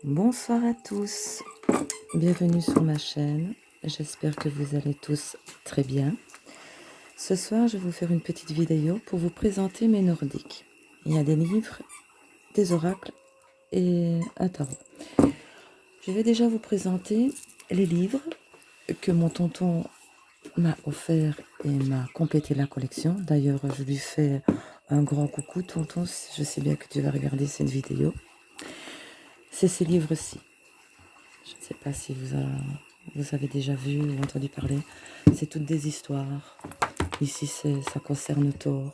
Bonsoir à tous, bienvenue sur ma chaîne, j'espère que vous allez tous très bien. Ce soir je vais vous faire une petite vidéo pour vous présenter mes nordiques. Il y a des livres, des oracles et un tarot. Je vais déjà vous présenter les livres que mon tonton m'a offert et m'a complété la collection. D'ailleurs je lui fais un grand coucou tonton, je sais bien que tu vas regarder cette vidéo. C'est ces livres-ci. Je ne sais pas si vous avez déjà vu ou entendu parler. C'est toutes des histoires. Ici, ça concerne Thor.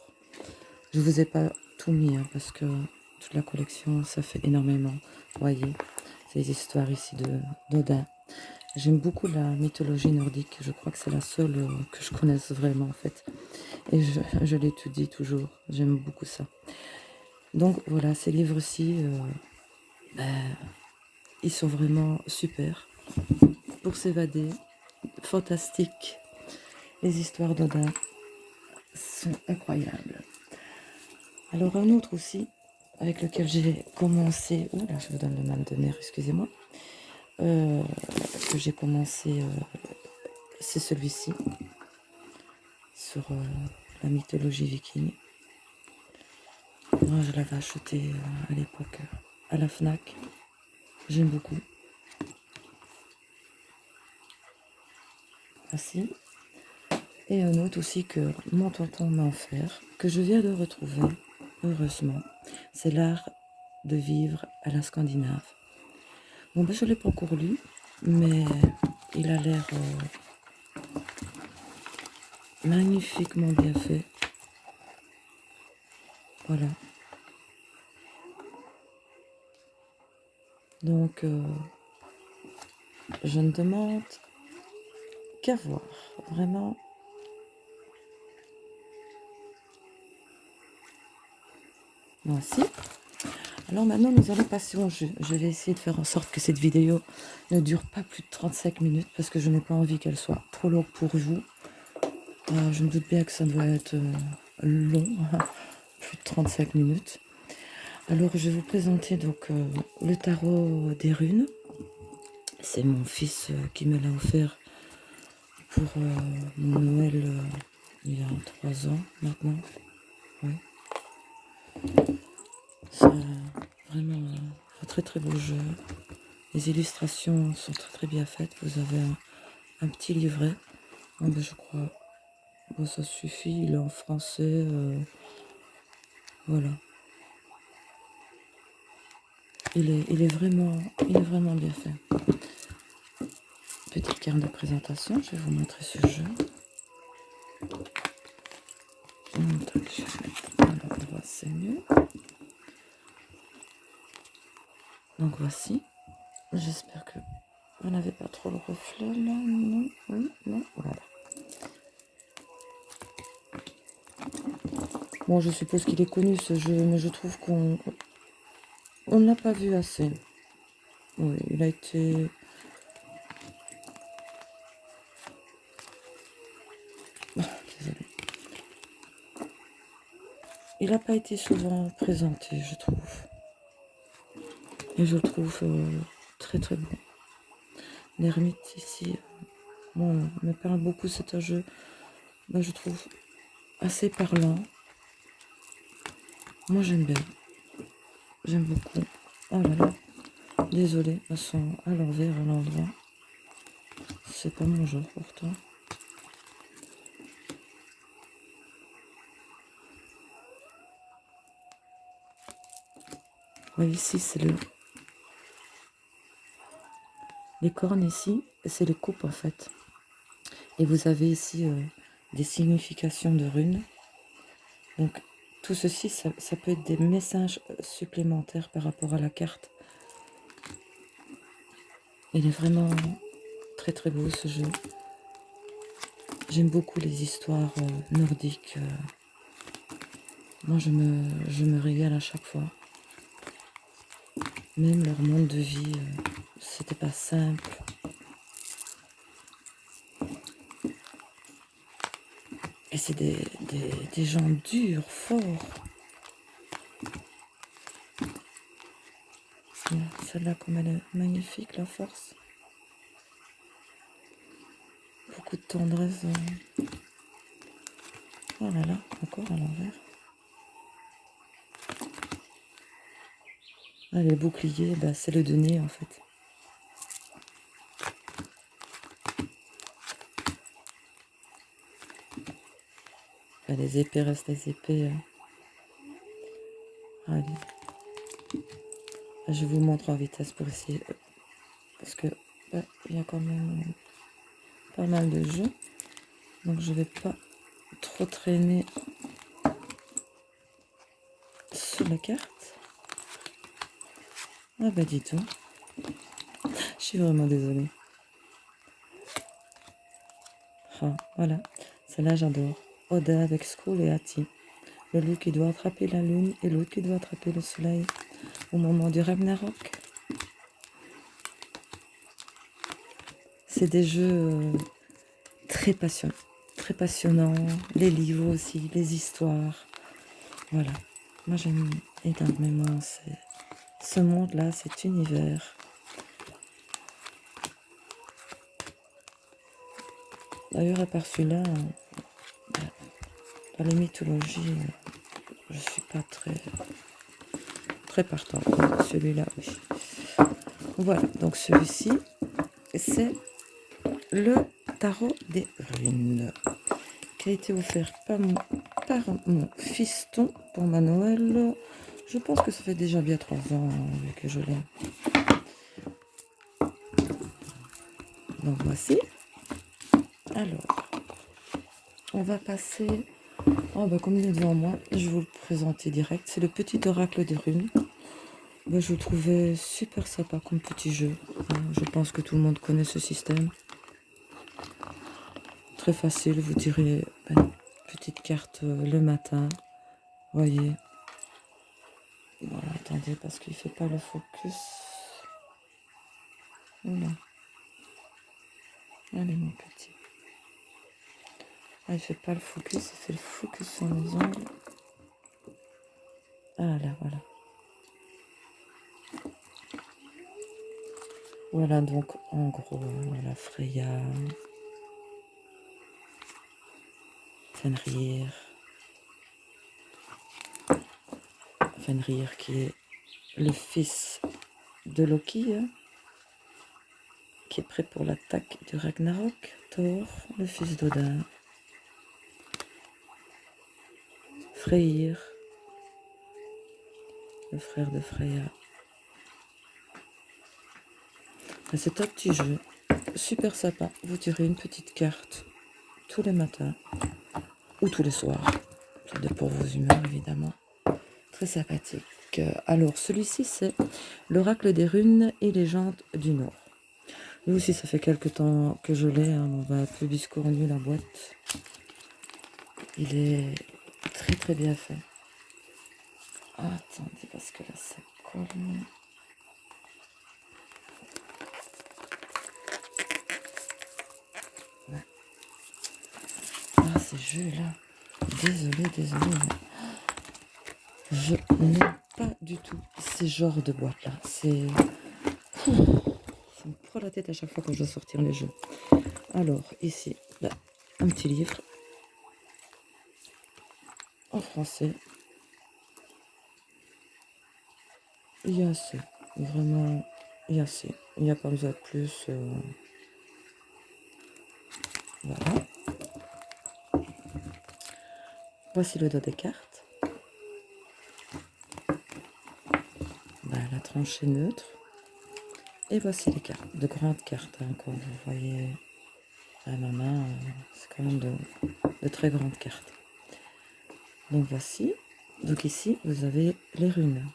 Je ne vous ai pas tout mis, hein, parce que toute la collection, ça fait énormément. Vous voyez, ces histoires ici d'Odin. J'aime beaucoup la mythologie nordique. Je crois que c'est la seule que je connaisse vraiment, en fait. Et je l'étudie toujours. J'aime beaucoup ça. Donc, voilà, ces livres-ci, ils sont vraiment super pour s'évader. Fantastique. Les histoires d'Odin sont incroyables. Alors un autre aussi, avec lequel j'ai commencé... Ouh là, je vous donne le mal de mer, excusez-moi. Que j'ai commencé, c'est celui-ci, sur la mythologie viking. Moi, je l'avais acheté à l'époque à la FNAC. J'aime beaucoup. Voici. Et un autre aussi que mon tonton m'a offert, que je viens de retrouver, heureusement. C'est l'art de vivre à la Scandinave. Bon, ben, je ne l'ai pas encore lu, mais il a l'air magnifiquement bien fait. Voilà. Donc, je ne demande qu'à voir. Vraiment. Voici. Alors maintenant, nous allons passer au jeu. Je vais essayer de faire en sorte que cette vidéo ne dure pas plus de 35 minutes parce que je n'ai pas envie qu'elle soit trop longue pour vous. Je me doute bien que ça doit être long, plus de 35 minutes. Alors, je vais vous présenter donc le tarot des runes. C'est mon fils qui me l'a offert pour mon Noël il y a 3 ans maintenant. Ouais. C'est vraiment un très très beau jeu. Les illustrations sont très très bien faites. Vous avez un petit livret. Oh, ben, je crois. Bon, ça suffit. Il est en français. Voilà. Il est vraiment bien fait. Petite carte de présentation. Je vais vous montrer ce jeu. Je vais mettre à l'endroit, c'est mieux. Donc voici. J'espère que vous n'avez pas trop le reflet là. Non, oui, non, voilà. Bon, je suppose qu'il est connu ce jeu, mais je trouve qu'on ne l'a pas vu assez. Oui, il a été... désolé. Il n'a pas été souvent présenté, je trouve. Et je le trouve très très bon. L'ermite ici, bon, me parle beaucoup, c'est un jeu, ben, je trouve, assez parlant. Moi j'aime bien. J'aime beaucoup. Oh là là. Désolée, elles sont à l'envers à l'endroit. C'est pas mon genre pourtant. Oui, ici c'est les cornes ici, c'est les coupes en fait. Et vous avez ici des significations de runes. Donc tout ceci, ça peut être des messages supplémentaires par rapport à la carte. Il est vraiment très très beau ce jeu. J'aime beaucoup les histoires nordiques. Moi je me régale à chaque fois. Même leur monde de vie, c'était pas simple. Et c'est des gens durs, forts. celle-là, comme elle est magnifique, la force. Beaucoup de tendresse. Oh là là, encore à l'envers. Ah, les boucliers, bah, c'est le denier en fait. Bah, les épées restent les épées. Allez. Je vous montre en vitesse pour essayer. Parce que bah, il y a quand même pas mal de jeux. Donc je vais pas trop traîner sur la carte. Ah bah dis donc. Je suis vraiment désolée. Ah, voilà. Celle-là j'adore. Oda avec Skrull et Ati. Le loup qui doit attraper la lune et l'autre qui doit attraper le soleil au moment du Ragnarok. C'est des jeux très passionnants. Très passionnants. Les livres aussi, les histoires. Voilà. Moi j'aime énormément ce monde-là, cet univers. D'ailleurs, à part celui-là, dans les mythologies, je suis pas très partant. Celui-là, oui. Voilà, donc celui-ci, c'est le tarot des runes, qui a été offert par mon fiston pour ma Noël. Je pense que ça fait déjà bien 3 ans que je l'ai. Donc voici. Alors, on va passer... Oh, bah, comme il est devant moi, je vais vous le présenter direct. C'est le petit oracle des runes. Bah, je le trouvais super sympa comme petit jeu. Je pense que tout le monde connaît ce système. Très facile, vous tirez une petite carte le matin. Voyez. Voilà, attendez, parce qu'il ne fait pas le focus. Oula. Allez, mon petit. Ah, il ne fait pas le focus, il fait le focus sur les ongles. Ah là, voilà. Voilà, donc, en gros, voilà, Freya, Fenrir. Fenrir qui est le fils de Loki, qui est prêt pour l'attaque du Ragnarok. Thor, le fils d'Odin. Freyr, le frère de Freya. C'est un petit jeu, super sympa. Vous tirez une petite carte tous les matins ou tous les soirs. Ça dépend pour vos humeurs, évidemment. Très sympathique. Alors, celui-ci, c'est l'oracle des runes et légendes du Nord. Lui aussi, ça fait quelques temps que je l'ai. On va un peu biscornu la boîte. Il est très bien fait. Ah, attendez, parce que là, ça colle. Ouais. Ah, ces jeux-là. Désolée. Je n'aime pas du tout ces genres de boîtes-là. Ça me prend la tête à chaque fois quand je dois sortir les jeux. Alors, ici, là, un petit livre. En français. Il y a assez. Vraiment, il y a assez. Il n'y a pas besoin de plus. Voilà. Voici le dos des cartes. Bah, la tranche est neutre. Et voici les cartes, de grandes cartes. Comme vous voyez à ma main, c'est quand même de très grandes cartes. Donc voici. Donc ici, vous avez les runes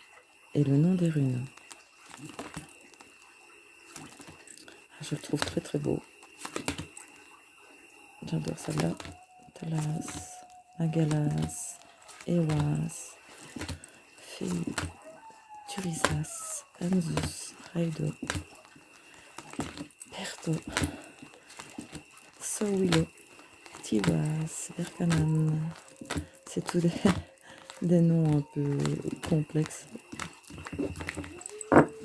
et le nom des runes. Je le trouve très beau. J'adore celle-là. Talas, Agalas, Ewas, Fi, Turisas, Anzus, Raido, Perto, Sowilo, Tiwas, Berkanan. C'est tous des noms un peu complexes.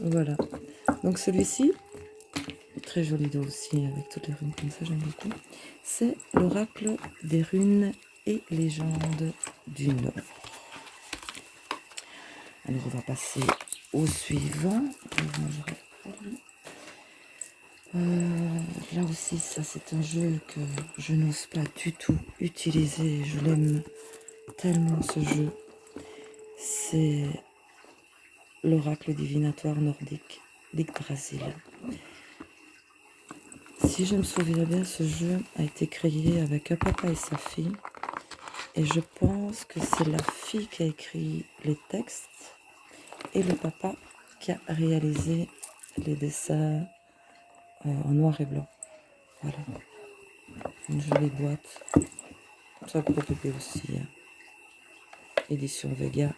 Voilà. Donc celui-ci, très joli dos aussi, avec toutes les runes comme ça, j'aime beaucoup. C'est l'oracle des runes et légendes du Nord. Alors on va passer au suivant. Là aussi, ça c'est un jeu que je n'ose pas du tout utiliser. Je l'aime tellement ce jeu. C'est l'oracle divinatoire nordique d'Yggdrasil. Si je me souviens bien, ce jeu a été créé avec un papa et sa fille. Et je pense que c'est la fille qui a écrit les textes et le papa qui a réalisé les dessins en noir et blanc. Voilà. Une jolie boîte. Ça pour bébé aussi. Hein. Édition Vega.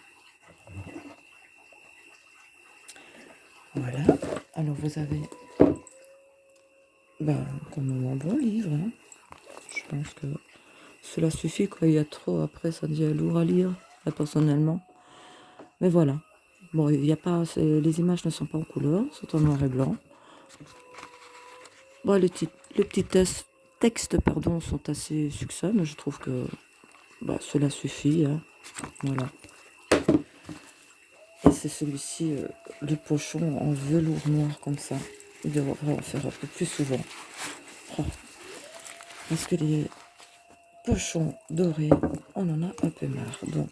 Voilà. Alors vous avez quand même un bon livre. Hein. Je pense que cela suffit. Quoi. Il y a trop. Après, ça devient lourd à lire, personnellement. Mais voilà. Bon, il y a pas. Les images ne sont pas en couleur, sont en noir et blanc. Bon, les petits textes sont assez succincts, mais je trouve que cela suffit. Hein. Voilà. Et c'est celui-ci, le pochon en velours noir comme ça. Il devrait en faire un peu plus souvent. Oh. Parce que les pochons dorés, on en a un peu marre. Donc,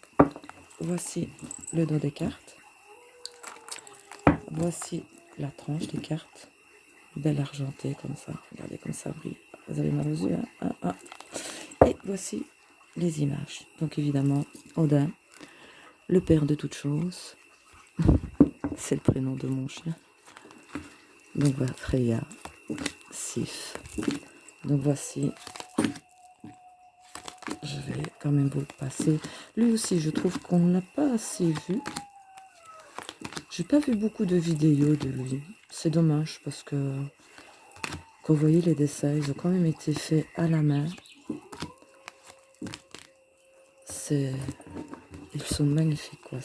voici le dos des cartes. Voici la tranche des cartes. Belle argentée comme ça. Regardez comme ça brille. Vous avez mal aux yeux. Hein. Et voici les images. Donc évidemment, Odin, le père de toutes choses. C'est le prénom de mon chien. Donc voilà, Freya, Sif. Donc voici. Je vais quand même vous le passer. Lui aussi, je trouve qu'on ne l'a pas assez vu. J'ai pas vu beaucoup de vidéos de lui. C'est dommage parce que quand vous voyez les dessins, ils ont quand même été faits à la main. Ils sont magnifiques, quoi.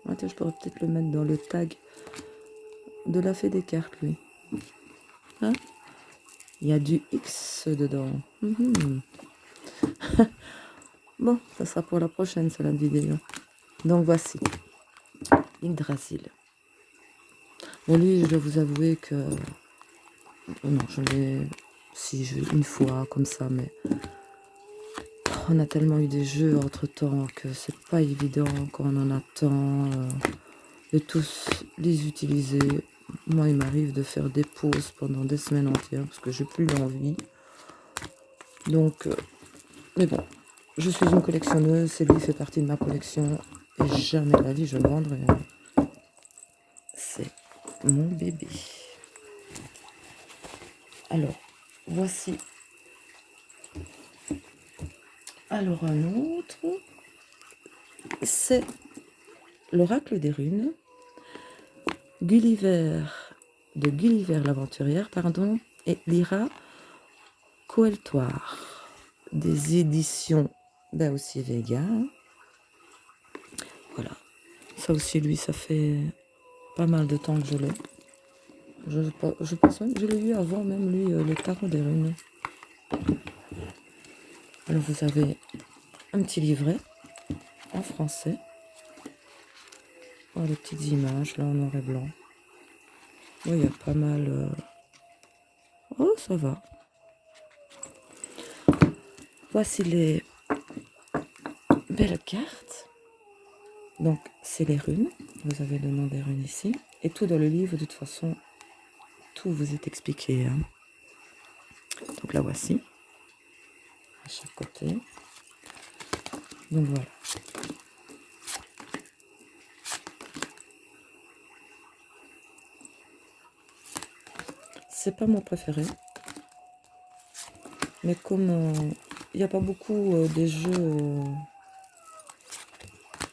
Attends, je pourrais peut-être le mettre dans le tag de la fée des cartes, lui. Hein? Il y a du X dedans. Bon, ça sera pour la prochaine, c'est la vidéo. Donc voici. Yggdrasil. Bon, lui, je dois vous avouer que... Non, je l'ai... Si, une fois, comme ça, mais... On a tellement eu des jeux entre-temps que c'est pas évident quand on en a tant de tous les utiliser. Moi, il m'arrive de faire des pauses pendant des semaines entières parce que j'ai plus l'envie. Donc, mais bon, je suis une collectionneuse, c'est lui fait partie de ma collection et jamais de la vie je le vendrai. C'est mon bébé. Alors, voici. Alors un autre, c'est l'oracle des runes, Gulliver l'aventurière, et Lyra Coeltoire, des éditions aussi Vega. Voilà, ça aussi lui, ça fait pas mal de temps que je l'ai. Je pense même que je l'ai eu avant même lui, le tarot des runes. Alors vous avez un petit livret en français. Oh, les petites images là en noir et blanc. Oui, il y a pas mal. Oh, ça va. Voici les belles cartes. Donc, c'est les runes. Vous avez le nom des runes ici. Et tout dans le livre, de toute façon, tout vous est expliqué. Hein. Donc, la voici. À chaque côté. Donc, voilà. C'est pas mon préféré. Mais comme il n'y a pas beaucoup de jeux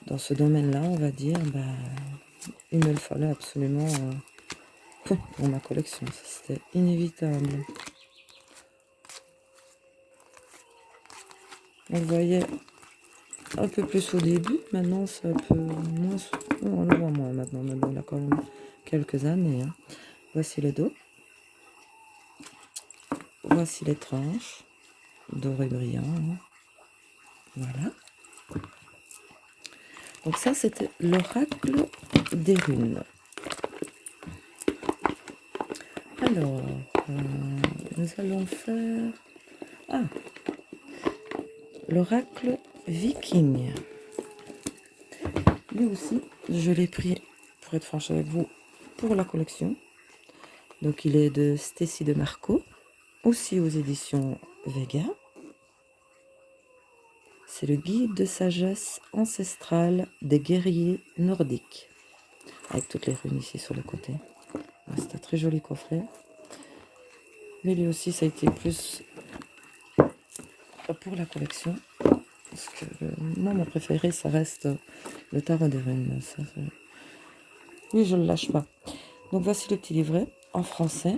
dans ce domaine-là, on va dire, il me le fallait absolument pour ma collection. C'était inévitable. Vous voyez, un peu plus au début. Maintenant, c'est un peu moins. On le voit moins maintenant. Mais bon, il a quand même quelques années. Hein. Voici le dos. Voici les tranches. Doré brillant. Hein. Voilà. Donc ça, c'était l'oracle des runes. Alors, nous allons faire... Ah, l'oracle viking. Lui aussi, je l'ai pris, pour être franche avec vous, pour la collection. Donc il est de Stécie de Marco, aussi aux éditions Vega. C'est le guide de sagesse ancestrale des guerriers nordiques. Avec toutes les runes ici sur le côté. C'est un très joli coffret. Mais lui aussi, ça a été plus pour la collection. Parce que moi, mon préféré, ça reste le tarot des runes. Ça, oui, je ne le lâche pas. Donc voici le petit livret en français.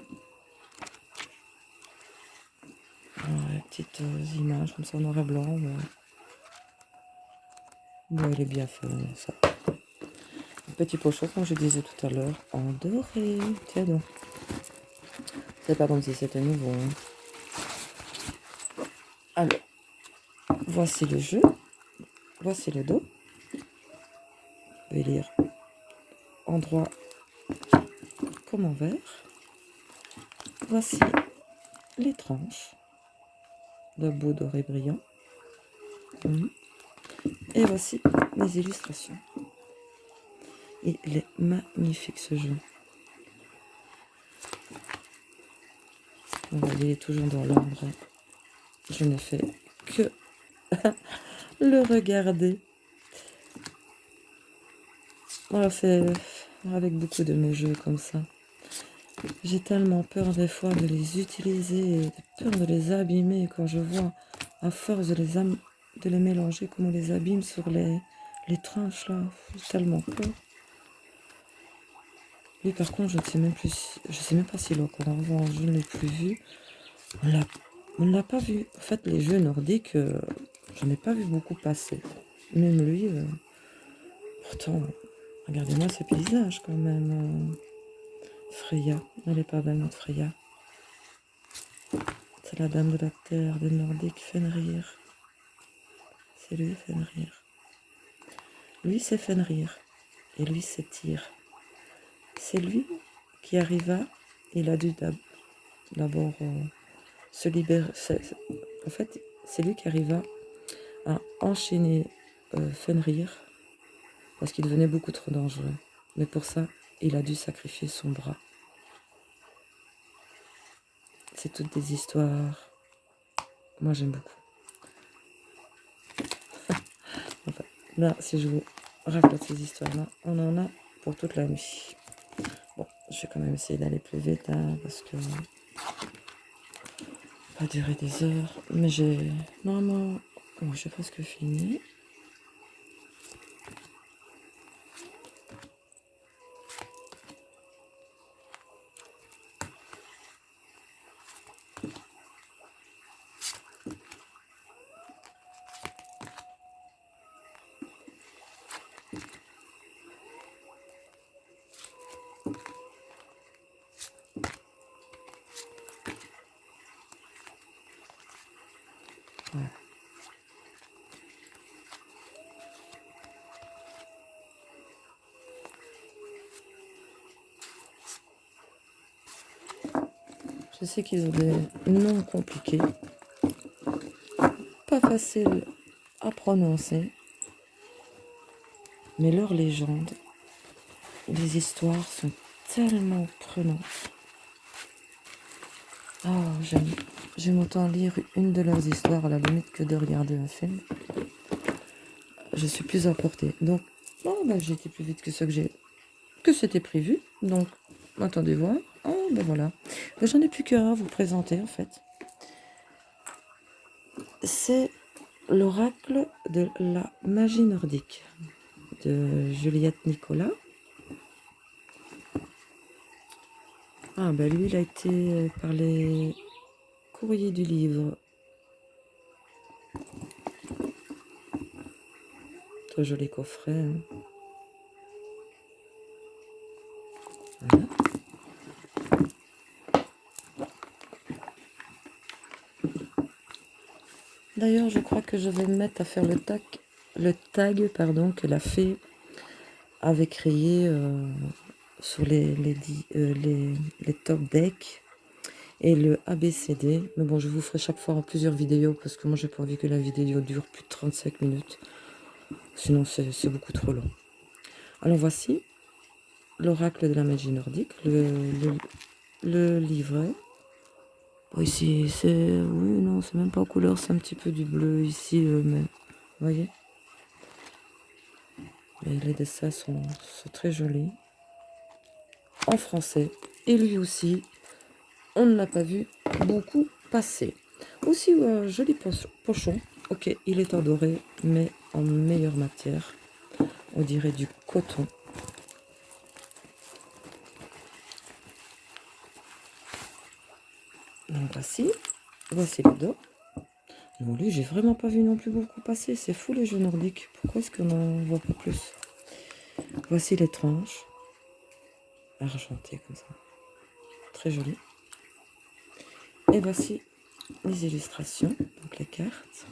Les petites images comme ça en noir et blanc. Bon, il est bien fait, ça. Un petit pochon, comme je disais tout à l'heure, en doré. Tiens donc. C'est pas comme si c'était nouveau. Hein. Alors, voici le jeu. Voici le dos. Je vais lire en droit comme en vert. Voici les tranches de beau doré brillant. Et voici les illustrations. Et il est magnifique ce jeu. Vous voyez, il est toujours dans l'ombre. Je ne fais que le regarder. Voilà, c'est avec beaucoup de mes jeux comme ça. J'ai tellement peur des fois de les utiliser, peur de les abîmer quand je vois, à force de les mélanger, comment on les abîme sur les tranches là. J'ai tellement peur. Lui par contre, je ne sais même pas s'il est encore en vente, je ne l'ai plus vu. On ne l'a pas vu. En fait, les jeux nordiques, je n'en ai pas vu beaucoup passer. Même lui, pourtant, regardez-moi ce paysage quand même. Freya, elle est pas belle notre Freya. C'est la dame de la terre des Nordiques, Fenrir. C'est lui, Fenrir. Lui, c'est Fenrir. Et lui, c'est Tyr. C'est lui qui arriva, il a dû d'abord se libérer. En fait, c'est lui qui arriva à enchaîner Fenrir parce qu'il devenait beaucoup trop dangereux. Mais pour ça, il a dû sacrifier son bras. C'est toutes des histoires. Moi, j'aime beaucoup. Enfin, là, si je vous raconte ces histoires-là, on en a pour toute la nuit. Bon, je vais quand même essayer d'aller plus vite, hein, parce que pas durer des heures. Mais j'ai normalement, oh, j'ai presque fini. Voilà. Je sais qu'ils ont des noms compliqués, pas faciles à prononcer, mais leurs légendes, les histoires sont tellement prenantes. Ah, j'aime autant lire une de leurs histoires à la limite que de regarder un film. Je suis plus emportée. Donc, oh, bah, j'ai été plus vite que que c'était prévu. Donc, attendez voir. Oh, ben voilà. Ben, j'en ai plus qu'un à vous présenter en fait. C'est l'oracle de la magie nordique de Juliette Nicolas. Ah ben lui, il a été par les courriers du livre Très joli coffret. Hein. Voilà. D'ailleurs, je crois que je vais me mettre à faire le tag pardon, que la fée avait créé sur les top decks et le ABCD. Mais bon, je vous ferai chaque fois en plusieurs vidéos parce que moi, j'ai pas envie que la vidéo dure plus de 35 minutes. Sinon, c'est beaucoup trop long. Alors, voici l'oracle de la magie nordique, le livret. Bon, ici, c'est... Oui, non, c'est même pas en couleur, c'est un petit peu du bleu ici, mais... Vous voyez? Et les dessins sont très jolis. En français. Et lui aussi, on ne l'a pas vu beaucoup passer. Aussi, joli pochon. Ok, il est en doré, mais en meilleure matière. On dirait du coton. Donc voici le dos. Non, lui, j'ai vraiment pas vu non plus beaucoup passer. C'est fou les jeux nordiques. Pourquoi est-ce qu'on n'en voit pas plus? Voici les tranches. Argentées comme ça. Très joli. Et voici les illustrations, donc les cartes.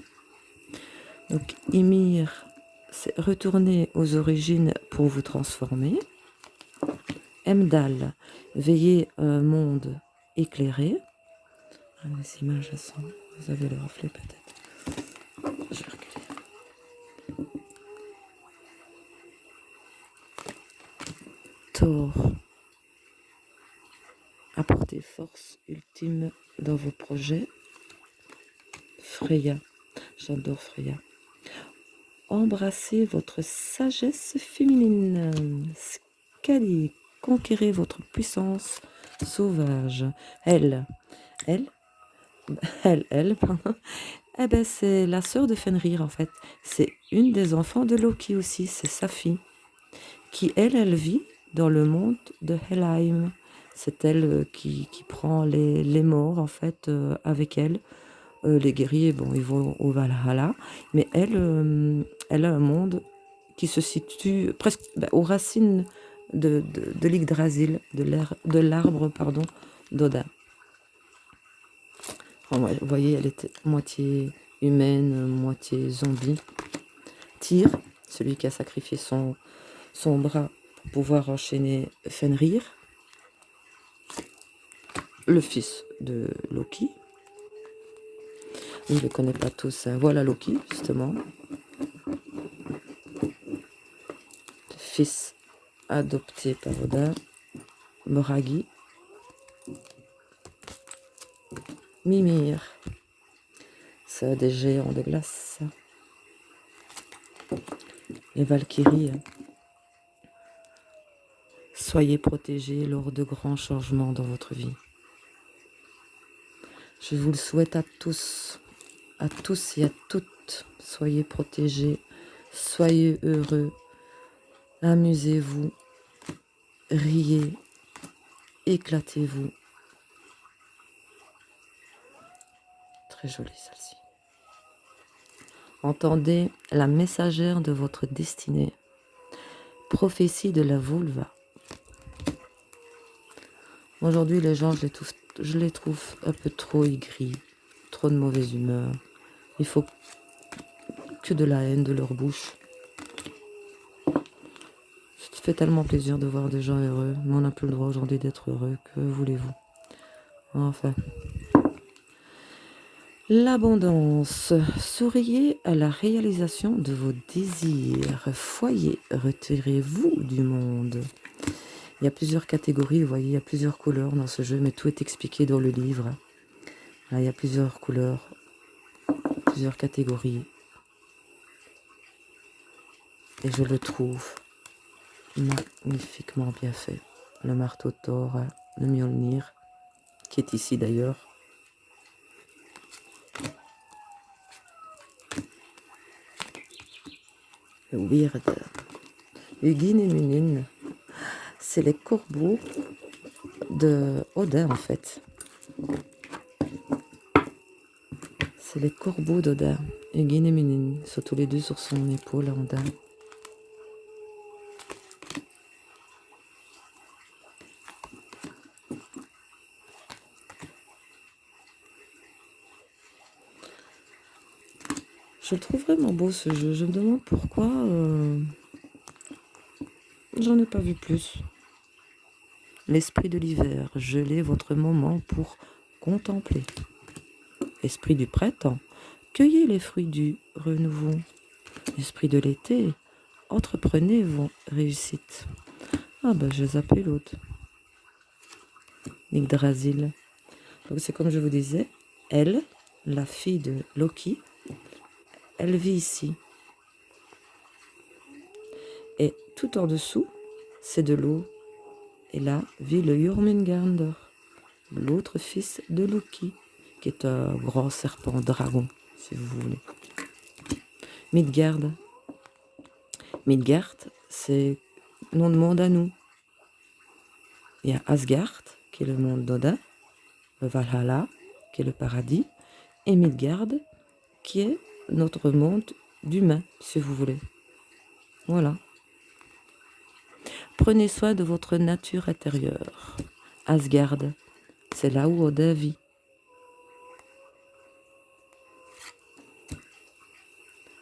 Donc, Ymir, c'est retourner aux origines pour vous transformer. Heimdall, veiller un monde éclairé. Ah, les images, elles sont... Vous avez le reflet peut-être. Je vais reculer. Thor, apportez force ultime dans vos projets. Freya, j'adore Freya. Embrassez votre sagesse féminine. Skadi, conquérez votre puissance sauvage. Elle, pardon. Eh ben, c'est la sœur de Fenrir, en fait. C'est une des enfants de Loki aussi, c'est sa fille. Qui, elle vit dans le monde de Helheim. C'est elle qui prend les morts, en fait, avec elle. Les guerriers, bon, ils vont au Valhalla. Mais elle a un monde qui se situe presque aux racines de l'Yggdrasil, de l'arbre, pardon, d'Odin. Enfin, vous voyez, elle était moitié humaine, moitié zombie. Tyr, celui qui a sacrifié son bras pour pouvoir enchaîner Fenrir, le fils de Loki. Je ne les connais pas tous. Voilà Loki, justement. Fils adopté par Odin. Bragi. Mimir. C'est des géants de glace. Les Valkyries. Soyez protégés lors de grands changements dans votre vie. Je vous le souhaite à tous et à toutes. Soyez protégés, soyez heureux, amusez-vous, riez, éclatez-vous. Très jolie celle-ci. Entendez la messagère de votre destinée. Prophétie de la vulva. Aujourd'hui, les gens, je les trouve un peu trop aigris, trop de mauvaise humeur. Il faut que de la haine de leur bouche. Ça fait tellement plaisir de voir des gens heureux, mais on n'a plus le droit aujourd'hui d'être heureux. Que voulez-vous? Enfin. L'abondance. Souriez à la réalisation de vos désirs. Foyer, retirez-vous du monde. Il y a plusieurs catégories, vous voyez, il y a plusieurs couleurs dans ce jeu, mais tout est expliqué dans le livre. Là, il y a plusieurs couleurs, plusieurs catégories. Et je le trouve magnifiquement bien fait. Le marteau de Thor, le Mjolnir, qui est ici d'ailleurs. Le Weird. Hugin et Munin. C'est les corbeaux de Odin en fait. C'est les corbeaux d'Odin. Hugin et Munin sont tous les deux sur son épaule, Odin. Je le trouve vraiment beau ce jeu. Je me demande pourquoi j'en ai pas vu plus. L'esprit de l'hiver, gelez votre moment pour contempler. Esprit du printemps, cueillez les fruits du renouveau. Esprit de l'été, entreprenez vos réussites. Ah ben j'ai zappé l'autre. Yggdrasil. Donc c'est comme je vous disais, elle, la fille de Loki, elle vit ici. Et tout en dessous, c'est de l'eau. Et là vit le Jormungandr, l'autre fils de Loki, qui est un grand serpent dragon, si vous voulez. Midgard. Midgard, c'est notre monde à nous. Il y a Asgard, qui est le monde d'Odin, le Valhalla, qui est le paradis, et Midgard, qui est notre monde d'humains, si vous voulez. Voilà. Prenez soin de votre nature intérieure. Asgard, c'est là où Odin vit.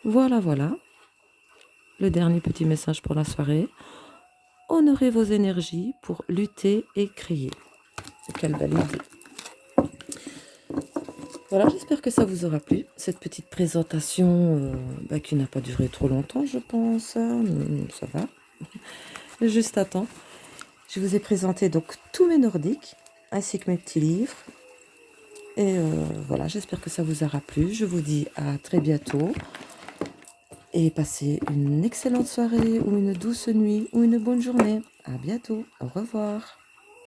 Voilà, voilà. Le dernier petit message pour la soirée. Honorez vos énergies pour lutter et crier. Quelle belle idée. Voilà, j'espère que ça vous aura plu. Cette petite présentation qui n'a pas duré trop longtemps, je pense. Ça va. Juste à temps. Je vous ai présenté donc tous mes nordiques, ainsi que mes petits livres. Et voilà, j'espère que ça vous aura plu. Je vous dis à très bientôt. Et passez une excellente soirée, ou une douce nuit, ou une bonne journée. À bientôt. Au revoir.